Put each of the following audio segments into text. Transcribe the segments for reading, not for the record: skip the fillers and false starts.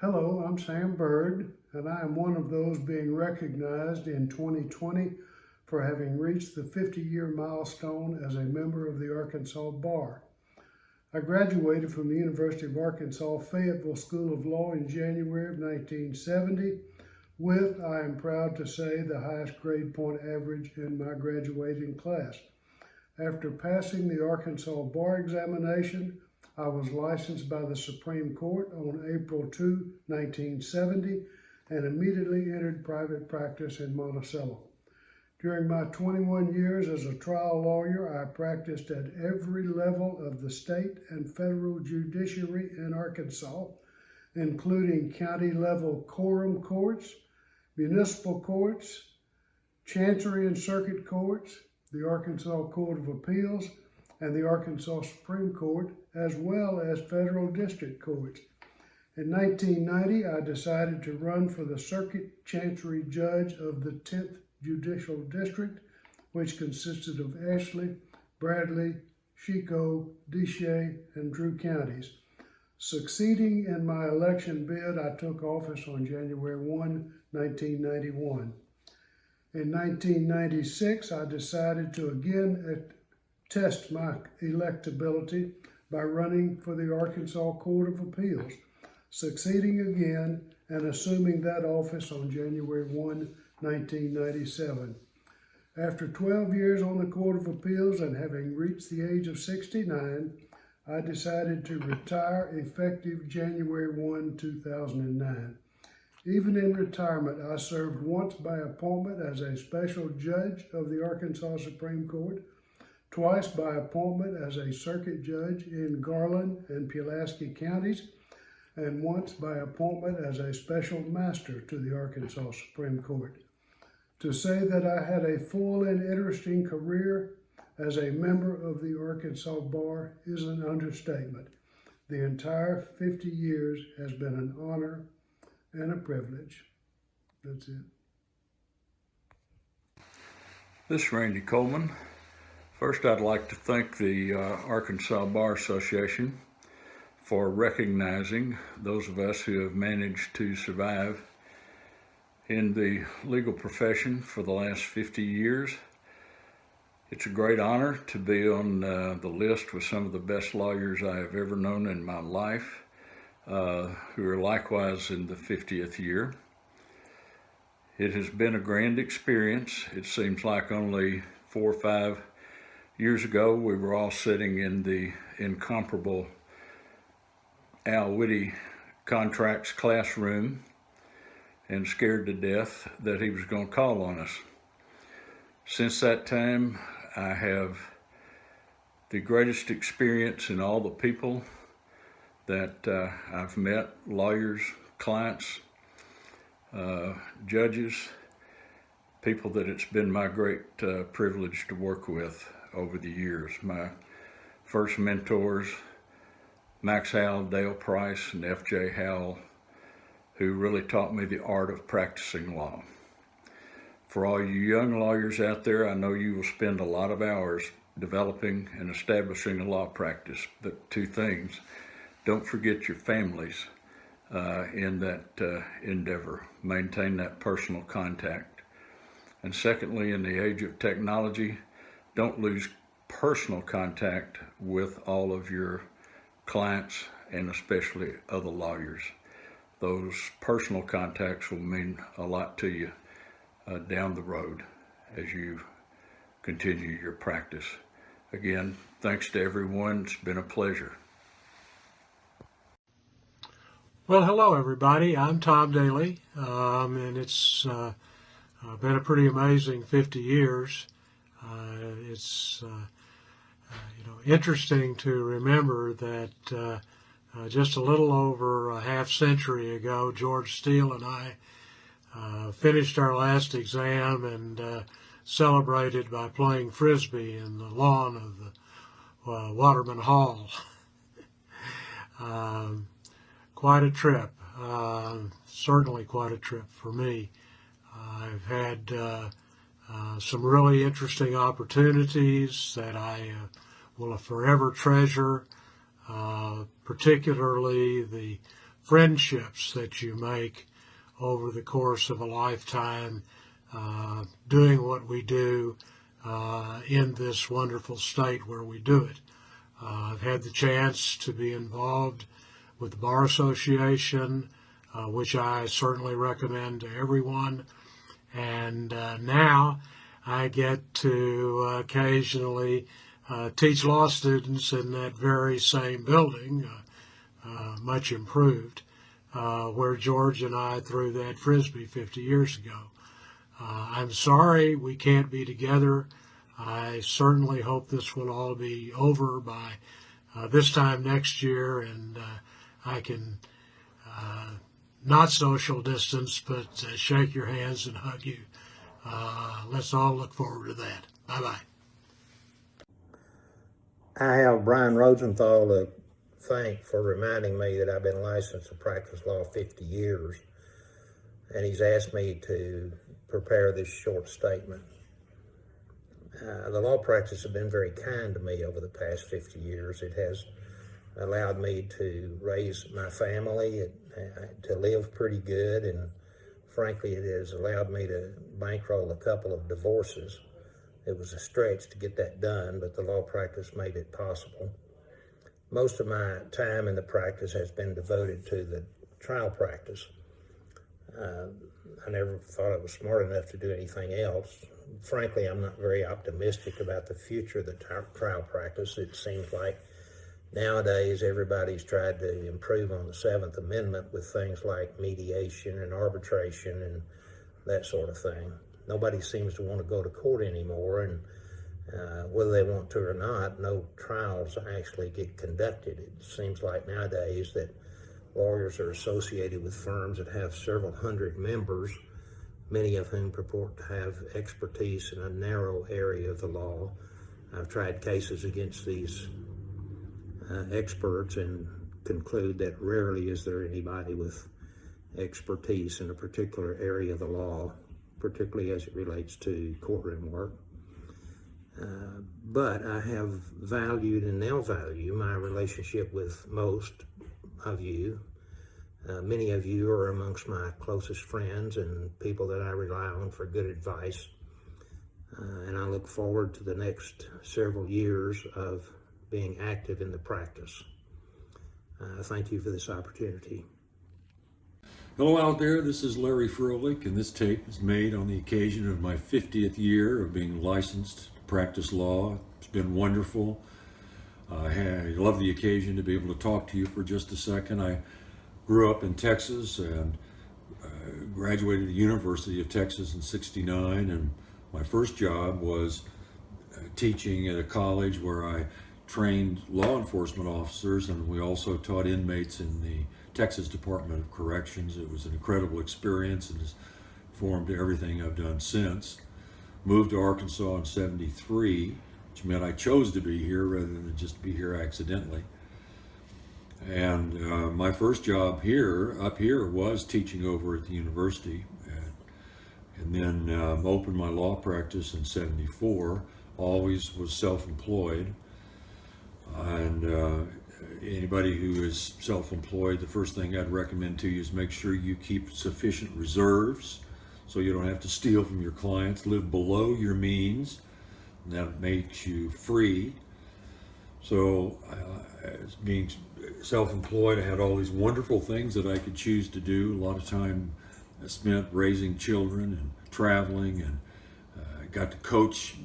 Hello, I'm Sam Bird, and I am one of those being recognized in 2020 for having reached the 50-year milestone as a member of the Arkansas Bar. I graduated from the University of Arkansas Fayetteville School of Law in January of 1970 with, I am proud to say, the highest grade point average in my graduating class. After passing the Arkansas Bar examination, I was licensed by the Supreme Court on April 2, 1970, and immediately entered private practice in Monticello. During my 21 years as a trial lawyer, I practiced at every level of the state and federal judiciary in Arkansas, including county-level quorum courts, municipal courts, chancery and circuit courts, the Arkansas Court of Appeals, and the Arkansas Supreme Court, as well as federal district courts. In 1990, I decided to run for the Circuit Chancery Judge of the 10th Judicial District, which consisted of Ashley, Bradley, Chico, Desha, and Drew counties. Succeeding in my election bid, I took office on January 1, 1991. In 1996, I decided to again test my electability by running for the Arkansas Court of Appeals, succeeding again and assuming that office on January 1, 1997. After 12 years on the Court of Appeals and having reached the age of 69, I decided to retire effective January 1, 2009. Even in retirement, I served once by appointment as a special judge of the Arkansas Supreme Court, twice by appointment as a circuit judge in Garland and Pulaski counties, and once by appointment as a special master to the Arkansas Supreme Court. To say that I had a full and interesting career as a member of the Arkansas Bar is an understatement. The entire 50 years has been an honor and a privilege. That's it. This is Randy Coleman. First, I'd like to thank the Arkansas Bar Association for recognizing those of us who have managed to survive in the legal profession for the last 50 years. It's a great honor to be on the list with some of the best lawyers I have ever known in my life, who are likewise in the 50th year. It has been a grand experience. It seems like only 4 or 5 years ago, we were all sitting in the incomparable Al Whitty contracts classroom and scared to death that he was going to call on us. Since that time, I have the greatest experience in all the people that I've met, lawyers, clients, judges, people that it's been my great privilege to work with over the years. My first mentors, Max Howell, Dale Price, and F.J. Howell, who really taught me the art of practicing law. For all you young lawyers out there, I know you will spend a lot of hours developing and establishing a law practice, but 2 things. Don't forget your families in that endeavor. Maintain that personal contact. And secondly, in the age of technology, don't lose personal contact with all of your clients and especially other lawyers. Those personal contacts will mean a lot to you down the road as you continue your practice. Again, thanks to everyone. It's been a pleasure. Well, hello everybody. I'm Tom Daly, and it's been a pretty amazing 50 years. It's interesting to remember that just a little over a half century ago, George Steele and I finished our last exam and celebrated by playing Frisbee in the lawn of the Waterman Hall. Quite a trip, certainly quite a trip for me. I've had some really interesting opportunities that I will forever treasure, particularly the friendships that you make over the course of a lifetime doing what we do in this wonderful state where we do it. I've had the chance to be involved with the Bar Association, which I certainly recommend to everyone. And now I get to occasionally teach law students in that very same building, much improved, where George and I threw that Frisbee 50 years ago. I'm sorry we can't be together. I certainly hope this will all be over by this time next year, and I can not social distance, but shake your hands and hug you. Let's all look forward to that. Bye-bye. I have Brian Rosenthal to thank for reminding me that I've been licensed to practice law 50 years, and he's asked me to prepare this short statement. The law practice has been very kind to me over the past 50 years. It has allowed me to raise my family, to live pretty good, and frankly, it has allowed me to bankroll a couple of divorces. It was a stretch to get that done, but the law practice made it possible. Most of my time in the practice has been devoted to the trial practice. I never thought I was smart enough to do anything else. Frankly, I'm not very optimistic about the future of the trial practice. It seems like nowadays everybody's tried to improve on the Seventh Amendment with things like mediation and arbitration and that sort of thing. Nobody seems to want to go to court anymore, and whether they want to or not, no trials actually get conducted. It seems like nowadays that lawyers are associated with firms that have several hundred members, many of whom purport to have expertise in a narrow area of the law. I've tried cases against these experts and conclude that rarely is there anybody with expertise in a particular area of the law, particularly as it relates to courtroom work. But I have valued and now value my relationship with most of you. Many of you are amongst my closest friends and people that I rely on for good advice. And I look forward to the next several years of being active in the practice. Thank you for this opportunity. Hello out there, this is Larry Froelich, and this tape is made on the occasion of my 50th year of being licensed to practice law. It's been wonderful. I love the occasion to be able to talk to you for just a second. I grew up in Texas and graduated the University of Texas in '69, and my first job was teaching at a college where I trained law enforcement officers, and we also taught inmates in the Texas Department of Corrections. It was an incredible experience and has formed everything I've done since. Moved to Arkansas in '73, which meant I chose to be here rather than just be here accidentally. And my first job up here was teaching over at the university, and then opened my law practice in '74. Always was self-employed, and anybody who is self-employed, the first thing I'd recommend to you is make sure you keep sufficient reserves so you don't have to steal from your clients. Live below your means, and that makes you free. So as being self-employed, I had all these wonderful things that I could choose to do. A lot of time spent raising children and traveling, and I got to coach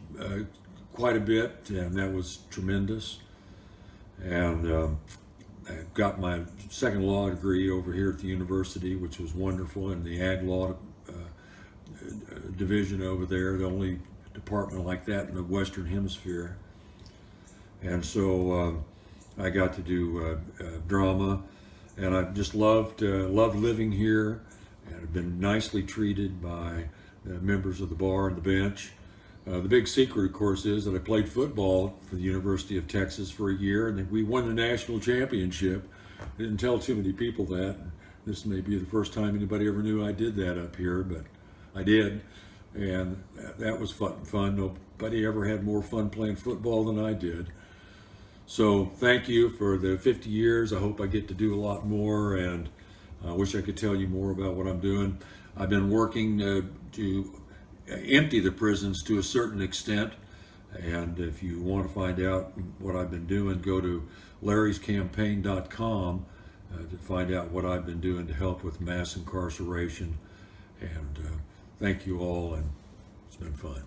quite a bit, and that was tremendous. And I got my second law degree over here at the university, which was wonderful, in the ag law division over there, the only department like that in the Western Hemisphere. And so I got to do drama, and I just loved living here, and I've been nicely treated by members of the bar and the bench. The big secret, of course, is that I played football for the University of Texas for a year, and we won the national championship. I didn't tell too many people that. This may be the first time anybody ever knew I did that up here, but I did, and that was fun. Nobody ever had more fun playing football than I did. So thank you for the 50 years. I hope I get to do a lot more, and I wish I could tell you more about what I'm doing. I've been working to empty the prisons to a certain extent. And if you want to find out what I've been doing, go to larryscampaign.com to find out what I've been doing to help with mass incarceration. And thank you all, and it's been fun.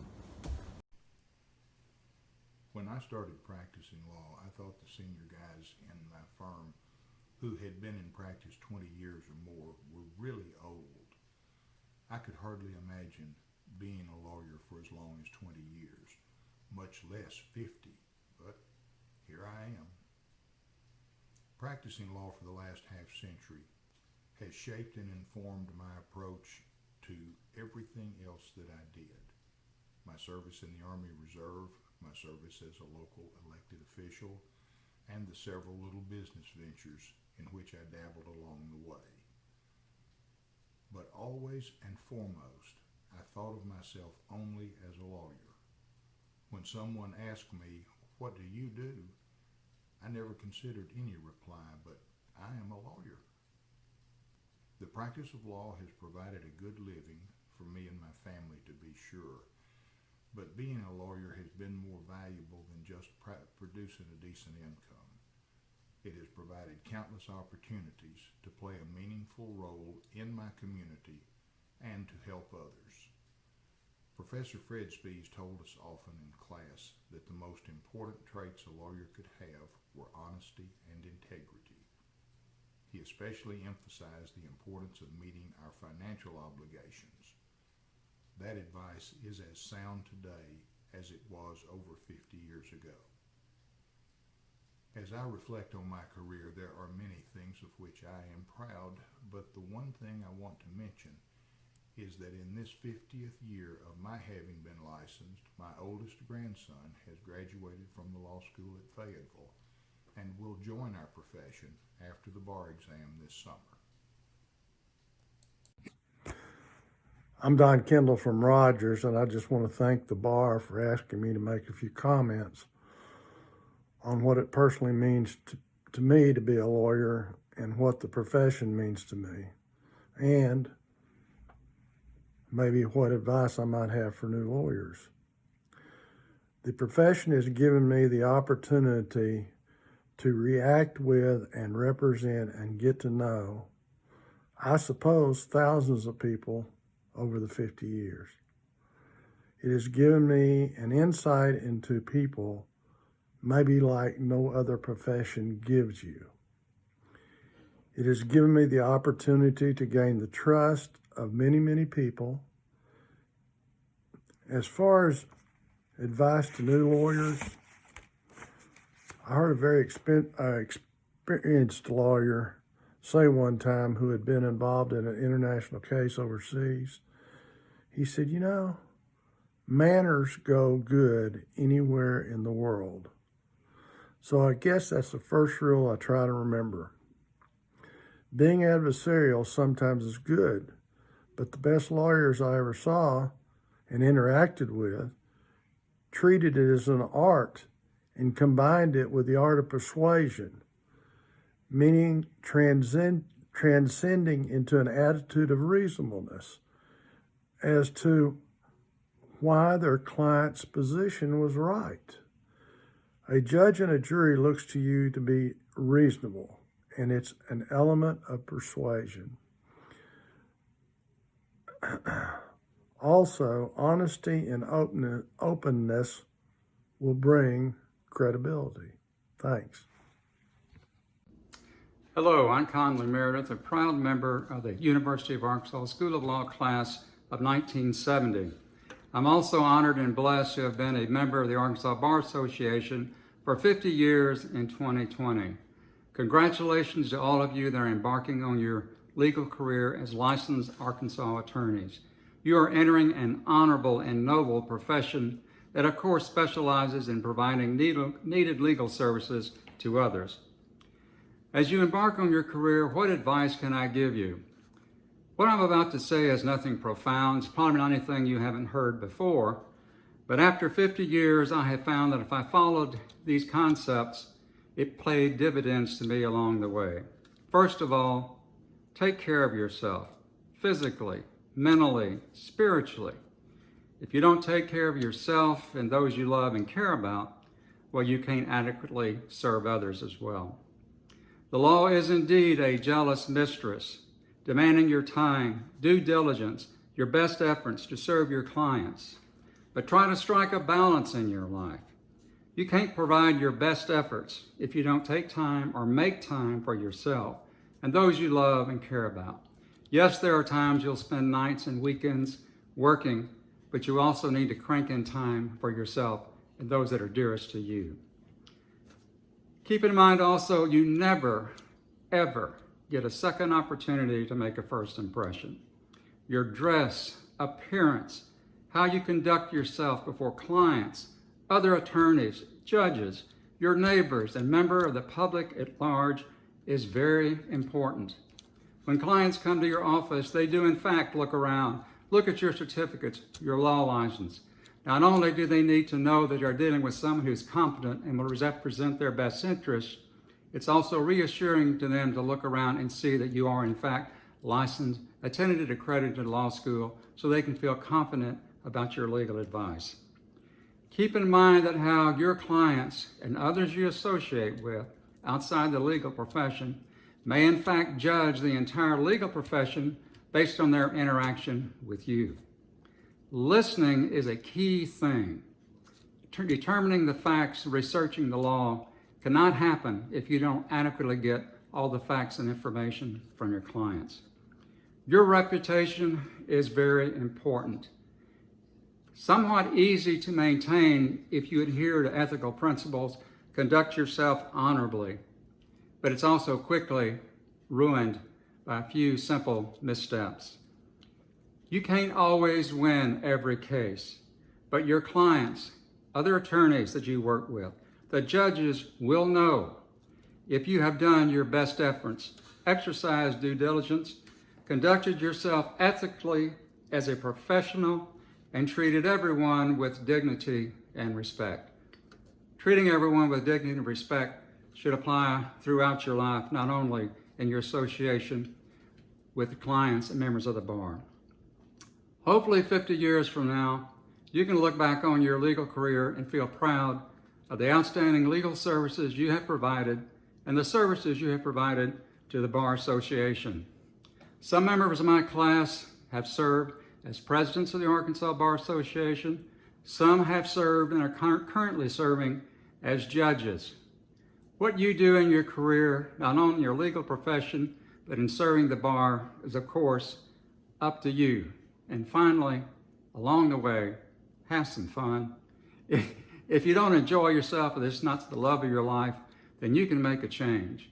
When I started practicing law, I thought the senior guys in my firm who had been in practice 20 years or more were really old. I could hardly imagine being a lawyer for as long as 20 years, much less 50, but here I am. Practicing law for the last half century has shaped and informed my approach to everything else that I did. My service in the Army Reserve, my service as a local elected official, and the several little business ventures in which I dabbled along the way. But always and foremost, I thought of myself only as a lawyer. When someone asked me, "What do you do?" I never considered any reply, but I am a lawyer. The practice of law has provided a good living for me and my family, to be sure. But being a lawyer has been more valuable than just producing a decent income. It has provided countless opportunities to play a meaningful role in my community and to help others. Professor Fred Spees told us often in class that the most important traits a lawyer could have were honesty and integrity. He especially emphasized the importance of meeting our financial obligations. That advice is as sound today as it was over 50 years ago. As I reflect on my career, there are many things of which I am proud, but the one thing I want to mention is that in this 50th year of my having been licensed, my oldest grandson has graduated from the law school at Fayetteville and will join our profession after the bar exam this summer. I'm Don Kendall from Rogers, and I just want to thank the bar for asking me to make a few comments on what it personally means to me to be a lawyer and what the profession means to me, and maybe what advice I might have for new lawyers. The profession has given me the opportunity to react with and represent and get to know, I suppose, thousands of people over the 50 years. It has given me an insight into people maybe like no other profession gives you. It has given me the opportunity to gain the trust of many, many people. As far as advice to new lawyers, I heard a very experienced lawyer say one time, who had been involved in an international case overseas. He said, manners go good anywhere in the world. So I guess that's the first rule I try to remember. Being adversarial sometimes is good, but the best lawyers I ever saw and interacted with treated it as an art and combined it with the art of persuasion, meaning transcending into an attitude of reasonableness as to why their client's position was right. A judge and a jury looks to you to be reasonable, and it's an element of persuasion. Also, honesty and openness will bring credibility. Thanks. Hello, I'm Conley Meredith, a proud member of the University of Arkansas School of Law class of 1970. I'm also honored and blessed to have been a member of the Arkansas Bar Association for 50 years in 2020. Congratulations to all of you that are embarking on your legal career as licensed Arkansas attorneys. You are entering an honorable and noble profession that, of course, specializes in providing needed legal services to others. As you embark on your career, what advice can I give you? What I'm about to say is nothing profound. It's probably not anything you haven't heard before. But after 50 years, I have found that if I followed these concepts, it paid dividends to me along the way. First of all, Take care of yourself, physically, mentally, spiritually. If you don't take care of yourself and those you love and care about, well, you can't adequately serve others as well. The law is indeed a jealous mistress, demanding your time, due diligence, your best efforts to serve your clients. But try to strike a balance in your life. You can't provide your best efforts if you don't take time or make time for yourself and those you love and care about. Yes, there are times you'll spend nights and weekends working, but you also need to crank in time for yourself and those that are dearest to you. Keep in mind also, you never, ever get a second opportunity to make a first impression. Your dress, appearance, how you conduct yourself before clients, other attorneys, judges, your neighbors, and members of the public at large is very important. When clients come to your office, they do in fact look around, look at your certificates, your law license. Not only do they need to know that you're dealing with someone who's competent and will represent their best interests, it's also reassuring to them to look around and see that you are in fact licensed, attended an accredited law school, so they can feel confident about your legal advice. Keep in mind that how your clients and others you associate with outside the legal profession may in fact judge the entire legal profession based on their interaction with you. Listening is a key thing. Determining the facts, researching the law cannot happen if you don't adequately get all the facts and information from your clients. Your reputation is very important. Somewhat easy to maintain if you adhere to ethical principles, conduct yourself honorably, but it's also quickly ruined by a few simple missteps. You can't always win every case, but your clients, other attorneys that you work with, the judges will know if you have done your best efforts, exercised due diligence, conducted yourself ethically as a professional, and treated everyone with dignity and respect. Treating everyone with dignity and respect should apply throughout your life, not only in your association with the clients and members of the bar. Hopefully 50 years from now, you can look back on your legal career and feel proud of the outstanding legal services you have provided and the services you have provided to the Bar Association. Some members of my class have served as presidents of the Arkansas Bar Association. Some have served and are currently serving as judges. What you do in your career, not only in your legal profession, but in serving the bar, is of course up to you. And finally, along the way, have some fun. If you don't enjoy yourself, or this is not the love of your life, then you can make a change.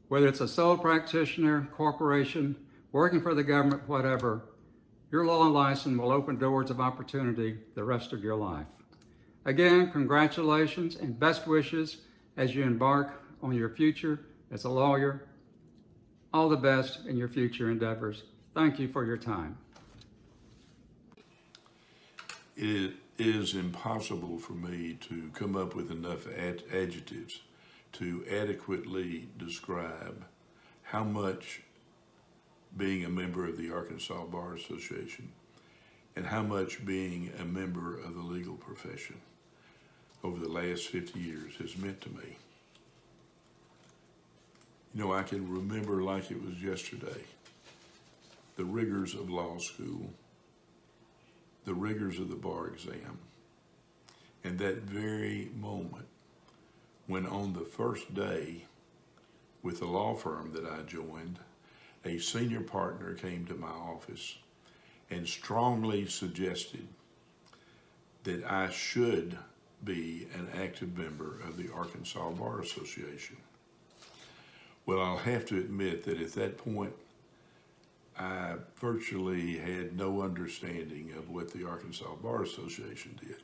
Whether it's a sole practitioner, corporation, working for the government, whatever, your law license will open doors of opportunity the rest of your life. Again, congratulations and best wishes as you embark on your future as a lawyer. All the best in your future endeavors. Thank you for your time. It is impossible for me to come up with enough adjectives to adequately describe how much being a member of the Arkansas Bar Association and how much being a member of the legal profession over the last 50 years has meant to me. You know, I can remember like it was yesterday the rigors of law school, the rigors of the bar exam, and that very moment when on the first day with the law firm that I joined, a senior partner came to my office and strongly suggested that I should be an active member of the Arkansas Bar Association. Well, I'll have to admit that at that point, I virtually had no understanding of what the Arkansas Bar Association did.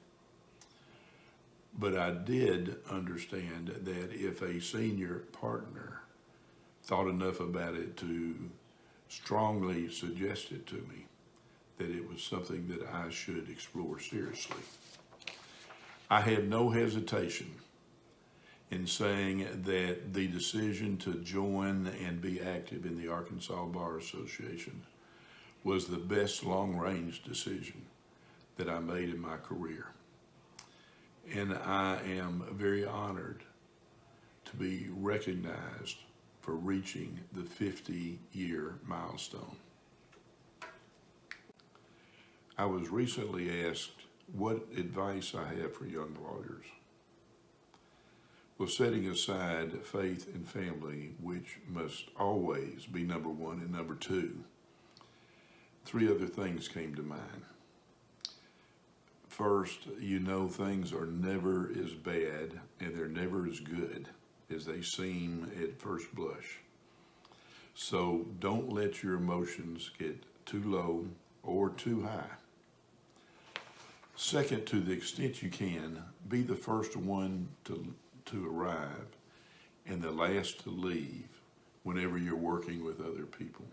But I did understand that if a senior partner thought enough about it to strongly suggest it to me, that it was something that I should explore seriously. I had no hesitation in saying that the decision to join and be active in the Arkansas Bar Association was the best long-range decision that I made in my career. And I am very honored to be recognized for reaching the 50-year milestone. I was recently asked what advice I have for young lawyers. Well, setting aside faith and family, which must always be number one and number two, three other things came to mind. First, you know things are never as bad and they're never as good as they seem at first blush. So don't let your emotions get too low or too high. Second, to the extent you can, be the first one to arrive and the last to leave whenever you're working with other people.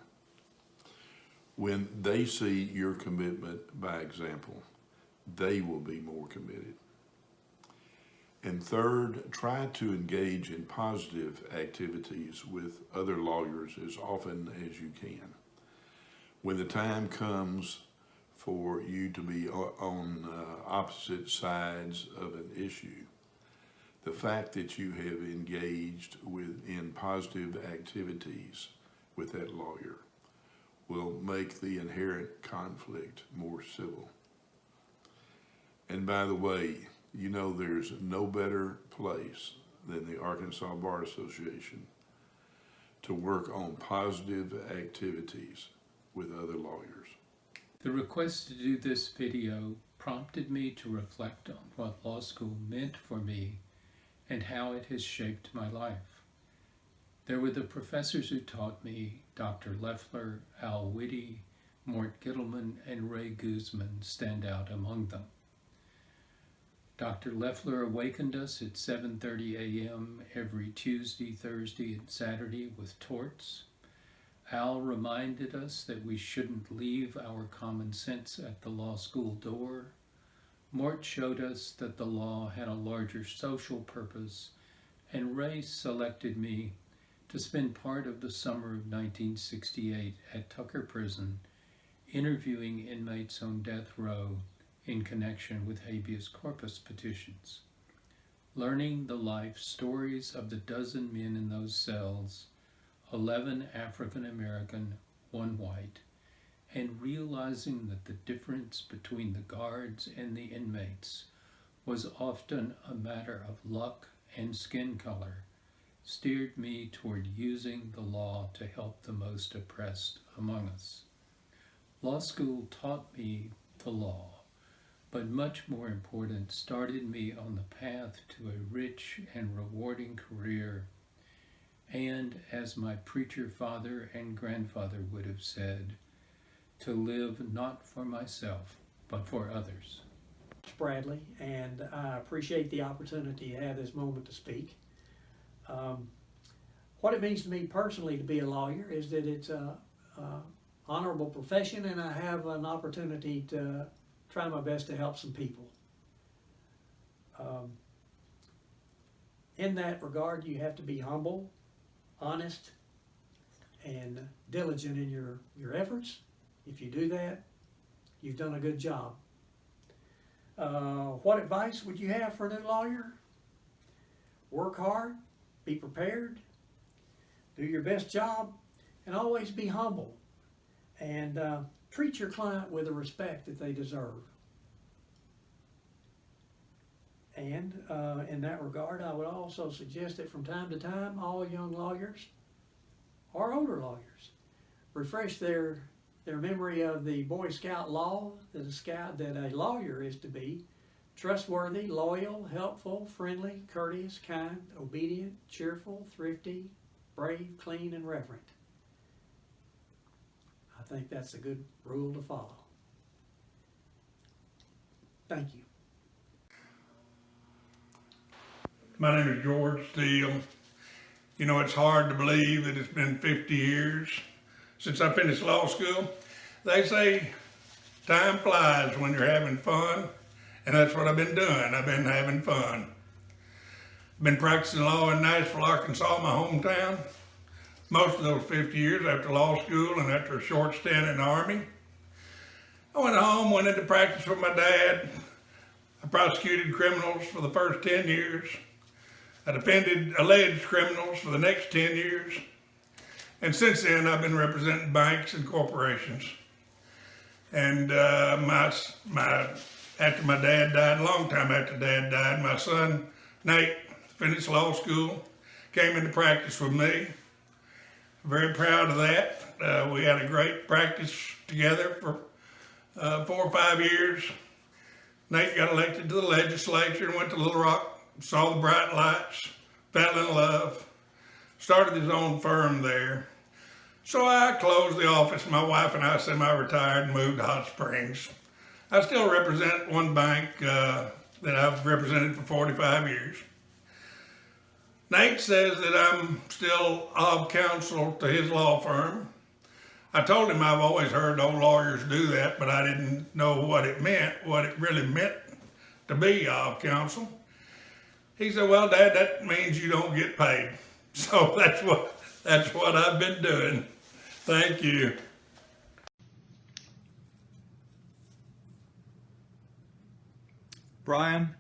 When they see your commitment by example, they will be more committed. And third, try to engage in positive activities with other lawyers as often as you can. When the time comes for you to be on opposite sides of an issue, the fact that you have engaged in positive activities with that lawyer will make the inherent conflict more civil. And by the way, you know there's no better place than the Arkansas Bar Association to work on positive activities with other lawyers. The request to do this video prompted me to reflect on what law school meant for me and how it has shaped my life. There were the professors who taught me, Dr. Leffler, Al Whitty, Mort Gittleman, and Ray Guzman stand out among them. Dr. Leffler awakened us at 7:30 a.m. every Tuesday, Thursday, and Saturday with torts. Al reminded us that we shouldn't leave our common sense at the law school door. Mort showed us that the law had a larger social purpose, and Ray selected me to spend part of the summer of 1968 at Tucker Prison, interviewing inmates on death row in connection with habeas corpus petitions. Learning the life stories of the dozen men in those cells, 11 African American, 1 white, and realizing that the difference between the guards and the inmates was often a matter of luck and skin color, steered me toward using the law to help the most oppressed among us. Law school taught me the law, but much more important, started me on the path to a rich and rewarding career, and, as my preacher father and grandfather would have said, to live not for myself, but for others. Bradley, and I appreciate the opportunity to have this moment to speak. What it means to me personally to be a lawyer is that it's an honorable profession, and I have an opportunity to try my best to help some people. In that regard, you have to be humble, honest, and diligent in your efforts. If you do that, you've done a good job. What advice would you have for a new lawyer? Work hard, be prepared, do your best job, and always be humble. And treat your client with the respect that they deserve. And in that regard, I would also suggest that from time to time, all young lawyers or older lawyers refresh their memory of the Boy Scout law that a lawyer is to be trustworthy, loyal, helpful, friendly, courteous, kind, obedient, cheerful, thrifty, brave, clean, and reverent. I think that's a good rule to follow. Thank you. My name is George Steele. You know, it's hard to believe that it's been 50 years since I finished law school. They say time flies when you're having fun, and that's what I've been doing. I've been having fun. Been practicing law in Nashville, Arkansas, my hometown, most of those 50 years after law school and after a short stint in the Army. I went home, went into practice with my dad. I prosecuted criminals for the first 10 years. I defended alleged criminals for the next 10 years. And since then, I've been representing banks and corporations. And after my dad died, a long time after Dad died, my son, Nate, finished law school, came into practice with me. Very proud of that. We had a great practice together for 4 or 5 years. Nate got elected to the legislature and went to Little Rock, saw the bright lights, fell in love, started his own firm there. So I closed the office. My wife and I semi-retired and moved to Hot Springs. I still represent one bank that I've represented for 45 years. Nate says that I'm still of counsel to his law firm. I told him I've always heard old lawyers do that, but I didn't know what it really meant to be of counsel. He said, well, Dad, that means you don't get paid. So that's what I've been doing. Thank you. Brian,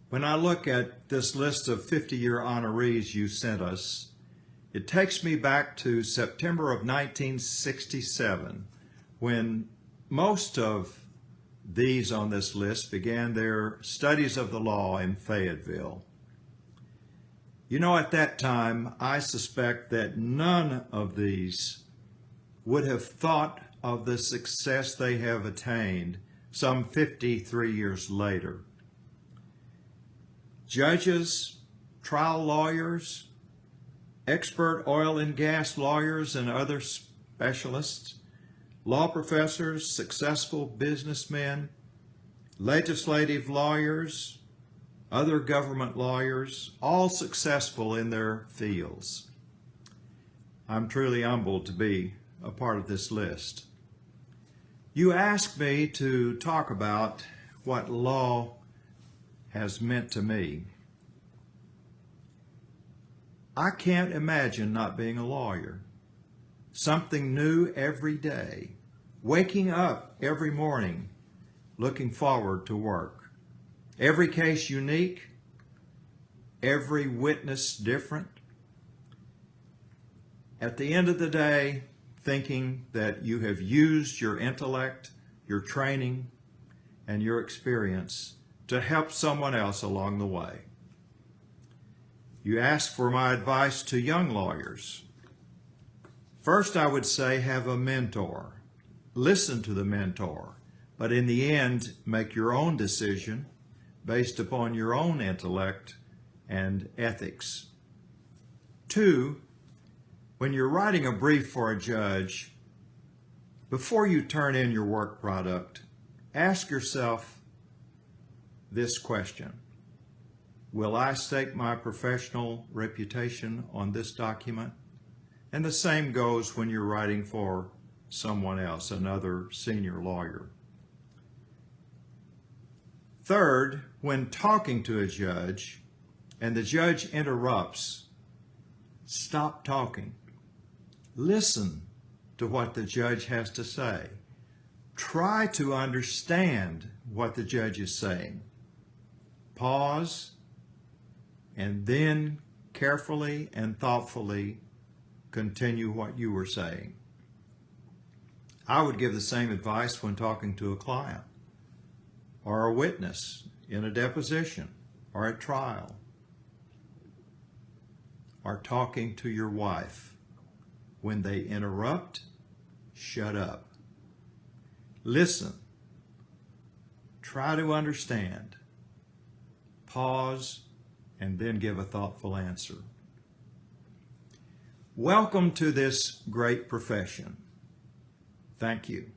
when I look at this list of 50-year honorees you sent us, it takes me back to September of 1967, when most of these on this list began their studies of the law in Fayetteville. You know, at that time, I suspect that none of these would have thought of the success they have attained some 53 years later. Judges, trial lawyers, expert oil and gas lawyers and other specialists, law professors, successful businessmen, legislative lawyers, other government lawyers, all successful in their fields. I'm truly humbled to be a part of this list. You asked me to talk about what law has meant to me. I can't imagine not being a lawyer. Something new every day. Waking up every morning, looking forward to work. Every case unique, every witness different. At the end of the day, thinking that you have used your intellect, your training, and your experience to help someone else along the way. You asked for my advice to young lawyers. First, I would say have a mentor. Listen to the mentor, but in the end, make your own decision based upon your own intellect and ethics. 2, when you're writing a brief for a judge, before you turn in your work product, ask yourself this question: will I stake my professional reputation on this document? And the same goes when you're writing for someone else, another senior lawyer. Third, when talking to a judge and the judge interrupts, stop talking. Listen to what the judge has to say. Try to understand what the judge is saying. Pause, and then carefully and thoughtfully continue what you were saying. I would give the same advice when talking to a client or a witness in a deposition or at trial, or talking to your wife. When they interrupt, shut up. Listen. Try to understand. Pause, and then give a thoughtful answer. Welcome to this great profession. Thank you.